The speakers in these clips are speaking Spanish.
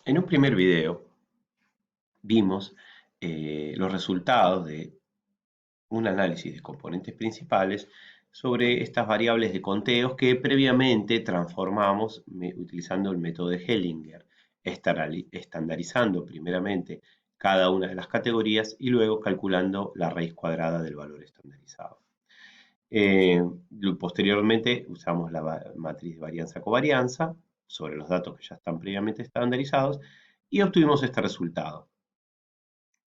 En un primer video vimos los resultados de un análisis de componentes principales sobre estas variables de conteos que previamente transformamos utilizando el método de Hellinger, estandarizando primeramente cada una de las categorías y luego calculando la raíz cuadrada del valor estandarizado. Eh, Posteriormente usamos la matriz de varianza-covarianza sobre los datos que ya están previamente estandarizados y obtuvimos este resultado,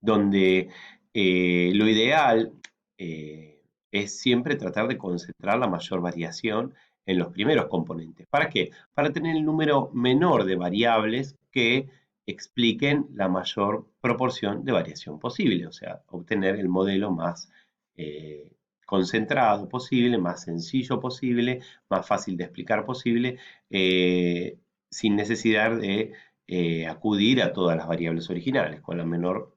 donde lo ideal es siempre tratar de concentrar la mayor variación en los primeros componentes. ¿Para qué? Para tener el número menor de variables que expliquen la mayor proporción de variación posible, o sea, obtener el modelo más concentrado posible, más sencillo posible, más fácil de explicar posible, sin necesidad de acudir a todas las variables originales, con la menor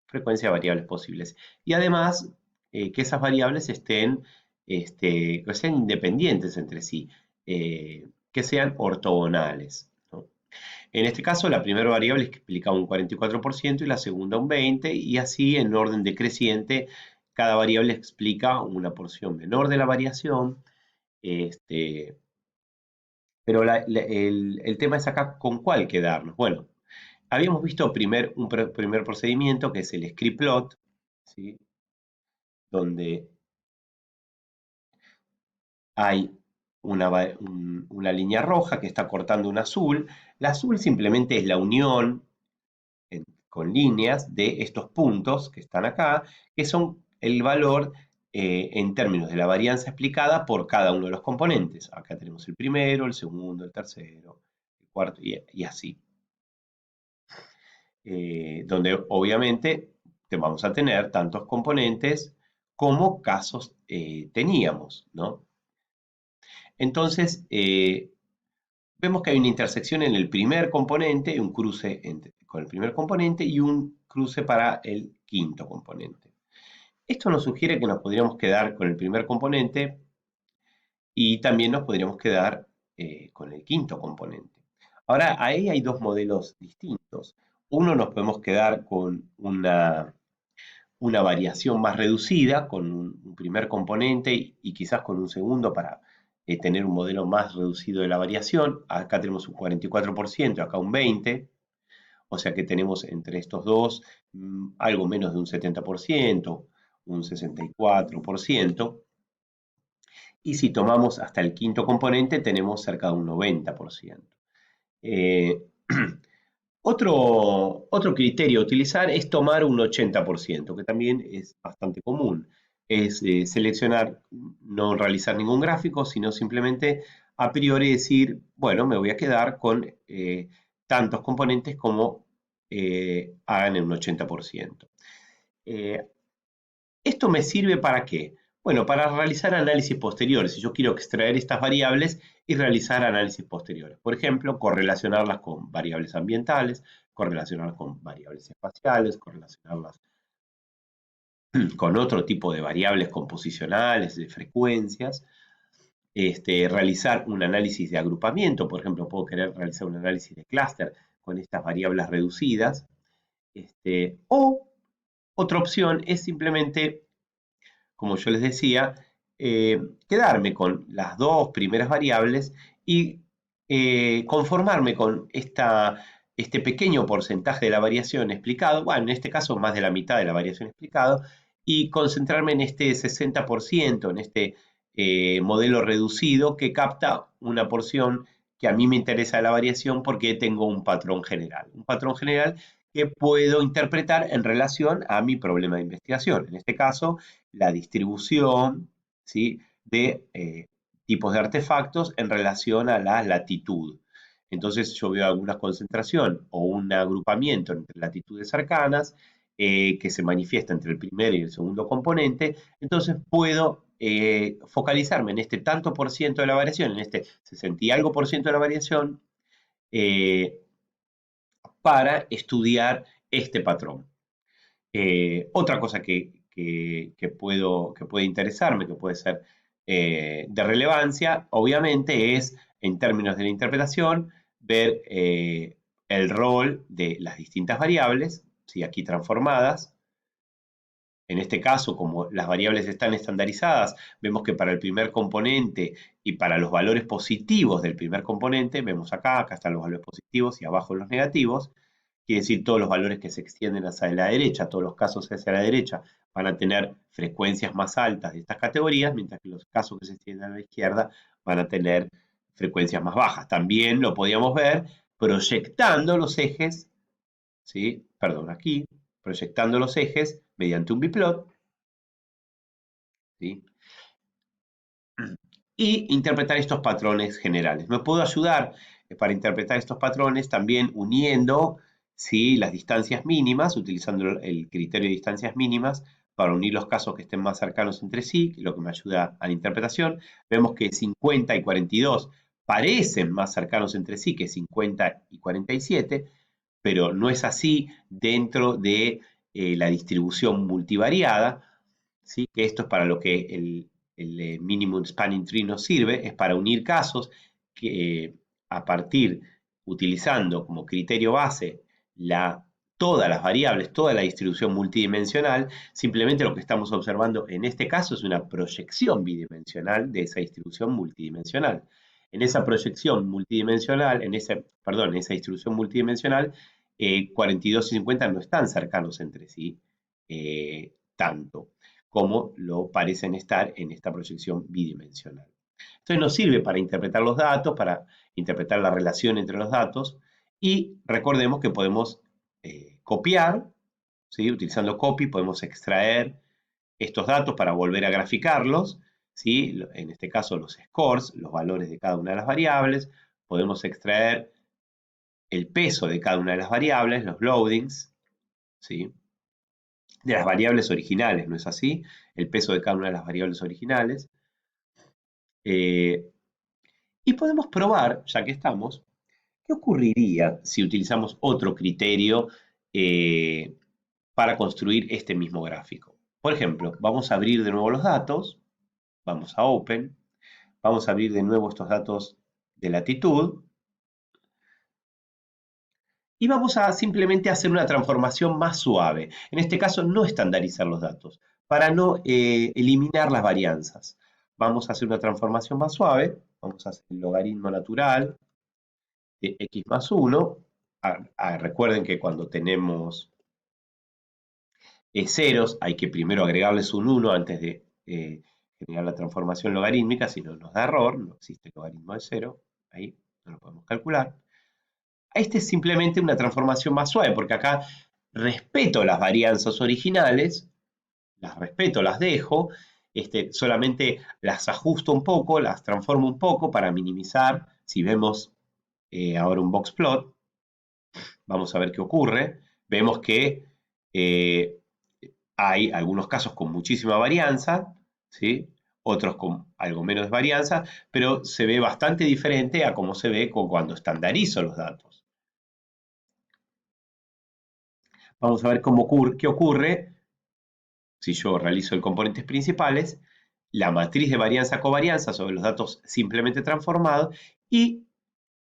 frecuencia de variables posibles. Y además, que esas variables que sean independientes entre sí, que sean ortogonales, ¿no? En este caso, la primera variable explica un 44% y la segunda un 20%, y así en orden decreciente, cada variable explica una porción menor de la variación. Pero el tema es acá con cuál quedarnos. Bueno, habíamos visto un primer procedimiento que es el script plot, ¿sí? Donde hay una línea roja que está cortando un azul. La azul simplemente es la unión con líneas de estos puntos que están acá, que son el valor en términos de la varianza explicada por cada uno de los componentes. Acá tenemos el primero, el segundo, el tercero, el cuarto y así. Donde obviamente vamos a tener tantos componentes como casos teníamos, ¿no? Entonces, vemos que hay una intersección en el primer componente, un cruce con el primer componente y un cruce para el quinto componente. Esto nos sugiere que nos podríamos quedar con el primer componente y también nos podríamos quedar con el quinto componente. Ahora, ahí hay dos modelos distintos. Uno, nos podemos quedar con una variación más reducida, con un primer componente y quizás con un segundo para tener un modelo más reducido de la variación. Acá tenemos un 44%, acá un 20%, o sea que tenemos entre estos dos algo menos de un 70%, un 64%. Y si tomamos hasta el quinto componente, tenemos cerca de un 90%. Eh, otro criterio a utilizar es tomar un 80%, que también es bastante común. Es seleccionar, no realizar ningún gráfico, sino simplemente a priori decir, bueno, me voy a quedar con tantos componentes como hagan en un 80%. ¿Esto me sirve para qué? Bueno, para realizar análisis posteriores. Si yo quiero extraer estas variables y realizar análisis posteriores. Por ejemplo, correlacionarlas con variables ambientales, correlacionarlas con variables espaciales, correlacionarlas con otro tipo de variables composicionales, de frecuencias. Realizar un análisis de agrupamiento. Por ejemplo, puedo querer realizar un análisis de clúster con estas variables reducidas. O otra opción es simplemente, como yo les decía, quedarme con las dos primeras variables y conformarme con este pequeño porcentaje de la variación explicado, bueno, en este caso más de la mitad de la variación explicado, y concentrarme en este 60%, en este modelo reducido que capta una porción que a mí me interesa de la variación porque tengo un patrón general. Un patrón general que puedo interpretar en relación a mi problema de investigación. En este caso, la distribución, ¿sí?, de tipos de artefactos en relación a la latitud. Entonces yo veo alguna concentración o un agrupamiento entre latitudes cercanas que se manifiesta entre el primer y el segundo componente. Entonces puedo focalizarme en este tanto por ciento de la variación, en este 60 y algo por ciento de la variación, para estudiar este patrón. Otra cosa que puede interesarme, que puede ser de relevancia, obviamente, es, en términos de la interpretación, ver el rol de las distintas variables, ¿sí? Aquí transformadas. En este caso, como las variables están estandarizadas, vemos que para el primer componente y para los valores positivos del primer componente, vemos acá están los valores positivos y abajo los negativos, quiere decir todos los valores que se extienden hacia la derecha, todos los casos hacia la derecha van a tener frecuencias más altas de estas categorías, mientras que los casos que se extienden a la izquierda van a tener frecuencias más bajas. También lo podíamos ver proyectando los ejes, ¿sí? Perdón, aquí, proyectando los ejes mediante un biplot, ¿sí? Y interpretar estos patrones generales. Me puedo ayudar para interpretar estos patrones también uniendo, ¿sí? Las distancias mínimas, utilizando el criterio de distancias mínimas para unir los casos que estén más cercanos entre sí, lo que me ayuda a la interpretación. Vemos que 50 y 42 parecen más cercanos entre sí que 50 y 47, pero no es así dentro de la distribución multivariada, ¿sí? Que esto es para lo que el Minimum Spanning Tree nos sirve, es para unir casos que a partir, utilizando como criterio base todas las variables, toda la distribución multidimensional, simplemente lo que estamos observando en este caso es una proyección bidimensional de esa distribución multidimensional. En esa proyección multidimensional, en esa distribución multidimensional, 42 y 50 no están cercanos entre sí tanto como lo parecen estar en esta proyección bidimensional. Entonces nos sirve para interpretar los datos, para interpretar la relación entre los datos, y recordemos que podemos copiar, ¿sí? Utilizando copy podemos extraer estos datos para volver a graficarlos, ¿sí? En este caso los scores, los valores de cada una de las variables, podemos extraer el peso de cada una de las variables, los loadings, ¿sí? De las variables originales, ¿no es así? El peso de cada una de las variables originales. Y podemos probar, ya que estamos, qué ocurriría si utilizamos otro criterio para construir este mismo gráfico. Por ejemplo, vamos a abrir de nuevo los datos, vamos a Open, vamos a abrir de nuevo estos datos de latitud, y vamos a simplemente hacer una transformación más suave. En este caso, no estandarizar los datos, para no eliminar las varianzas. Vamos a hacer una transformación más suave. Vamos a hacer el logaritmo natural de x más 1. Recuerden que cuando tenemos ceros, hay que primero agregarles un 1 antes de generar la transformación logarítmica, si no nos da error, no existe logaritmo de 0. Ahí no lo podemos calcular. Este es simplemente una transformación más suave, porque acá respeto las varianzas originales, las respeto, las dejo, solamente las ajusto un poco, las transformo un poco para minimizar. Si vemos ahora un box plot, vamos a ver qué ocurre. Vemos que hay algunos casos con muchísima varianza, ¿sí? Otros con algo menos varianza, pero se ve bastante diferente a cómo se ve cuando estandarizo los datos. Vamos a ver qué ocurre si yo realizo el componentes principales, la matriz de varianza-covarianza sobre los datos simplemente transformados, y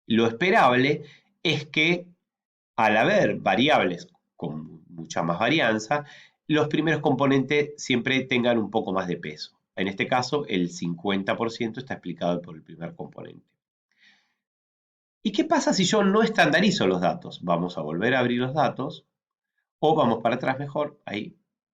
lo esperable es que al haber variables con mucha más varianza, los primeros componentes siempre tengan un poco más de peso. En este caso, el 50% está explicado por el primer componente. ¿Y qué pasa si yo no estandarizo los datos? Vamos a volver a abrir los datos, o vamos para atrás mejor, ahí,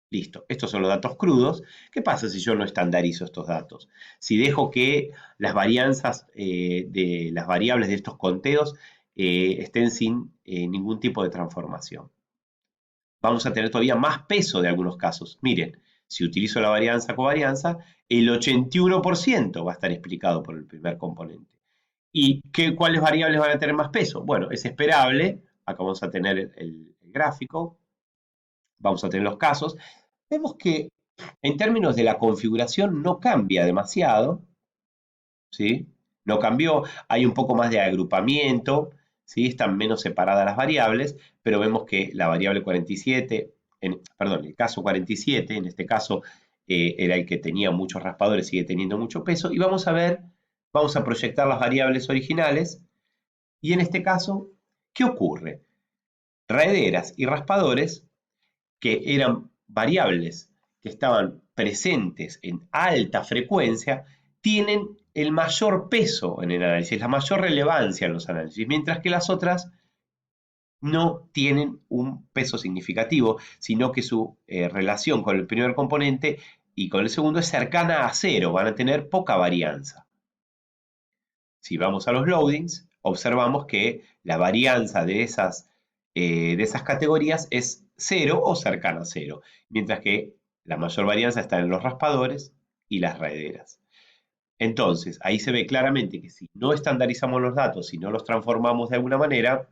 listo. Estos son los datos crudos. ¿Qué pasa si yo no estandarizo estos datos? Si dejo que las varianzas de las variables de estos conteos estén sin ningún tipo de transformación. Vamos a tener todavía más peso de algunos casos. Miren, si utilizo la varianza-covarianza, el 81% va a estar explicado por el primer componente. ¿Y cuáles variables van a tener más peso? Bueno, es esperable. Acá vamos a tener el gráfico. Vamos a tener los casos. Vemos que en términos de la configuración no cambia demasiado, ¿sí? No cambió, hay un poco más de agrupamiento, ¿sí? Están menos separadas las variables, pero vemos que la variable 47, perdón, el caso 47, en este caso era el que tenía muchos raspadores, sigue teniendo mucho peso, y vamos a proyectar las variables originales, y en este caso ¿Qué ocurre? Raederas y raspadores, que eran variables que estaban presentes en alta frecuencia, tienen el mayor peso en el análisis, la mayor relevancia en los análisis, mientras que las otras no tienen un peso significativo, sino que su relación con el primer componente y con el segundo es cercana a cero, van a tener poca varianza. Si vamos a los loadings, observamos que la varianza de esas categorías es cero o cercana a cero, mientras que la mayor varianza está en los raspadores y las raederas. Entonces, ahí se ve claramente que si no estandarizamos los datos, si no los transformamos de alguna manera,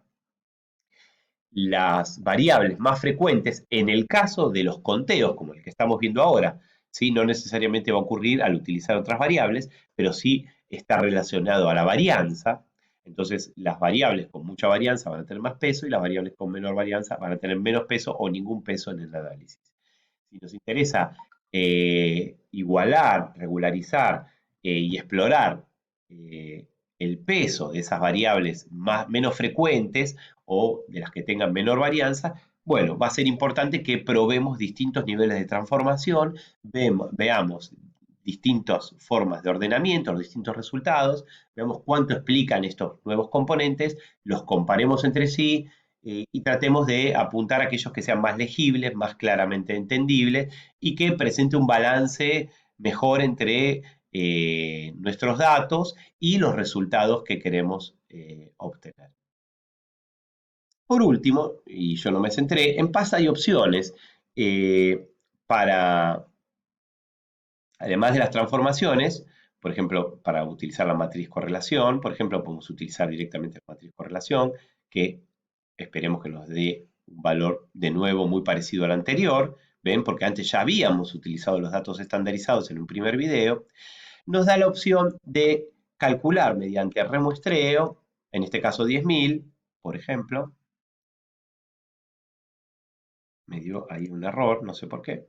las variables más frecuentes en el caso de los conteos, como el que estamos viendo ahora, ¿sí? No necesariamente va a ocurrir al utilizar otras variables, pero sí está relacionado a la varianza. Entonces, las variables con mucha varianza van a tener más peso y las variables con menor varianza van a tener menos peso o ningún peso en el análisis. Si nos interesa igualar, regularizar y explorar el peso de esas variables menos frecuentes o de las que tengan menor varianza, bueno, va a ser importante que probemos distintos niveles de transformación, veamos distintas formas de ordenamiento, los distintos resultados, veamos cuánto explican estos nuevos componentes, los comparemos entre sí y tratemos de apuntar a aquellos que sean más legibles, más claramente entendibles y que presente un balance mejor entre nuestros datos y los resultados que queremos obtener. Por último, y yo no me centré, en PAS hay opciones para, además de las transformaciones, por ejemplo, para utilizar la matriz correlación, por ejemplo, podemos utilizar directamente la matriz correlación, que esperemos que nos dé un valor de nuevo muy parecido al anterior, ¿ven? Porque antes ya habíamos utilizado los datos estandarizados en un primer video. Nos da la opción de calcular mediante remuestreo, en este caso 10.000, por ejemplo. Me dio ahí un error, no sé por qué.